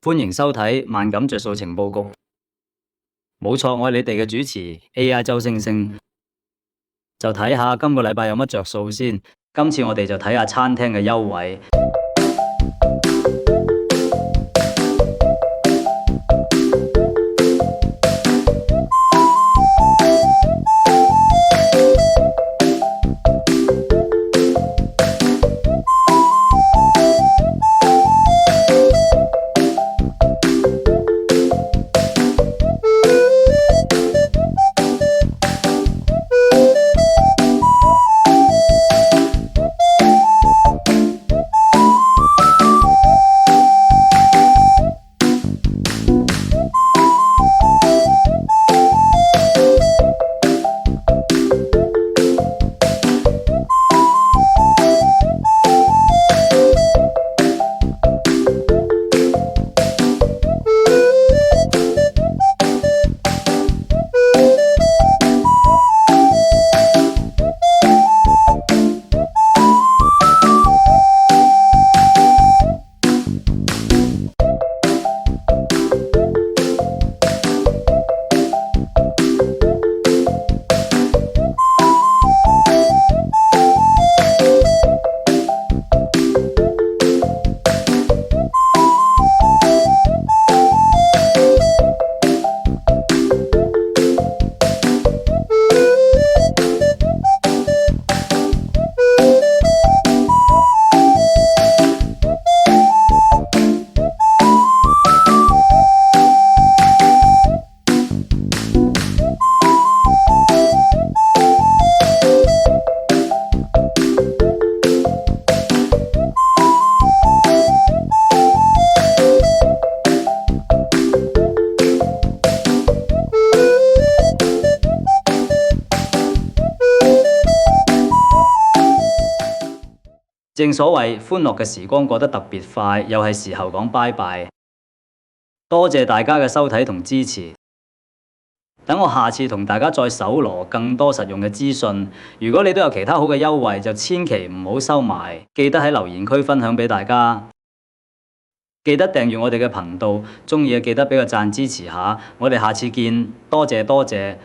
歡迎收睇萬感着數情報局。冇錯，我係你哋嘅主持 AI 周星星。就睇下今個禮拜有乜着數先。今次我哋就睇下餐廳嘅優惠。正所謂歡樂嘅時光過得特別快，又係時候講拜拜。多謝大家嘅收睇同支持。等我下次同大家再搜羅更多實用嘅資訊。如果你都有其他好嘅優惠，就千祈唔好收埋，記得喺留言區分享俾大家。記得訂閱我哋嘅頻道，鍾意嘅記得俾個讚支持下。我哋下次見，多謝多謝。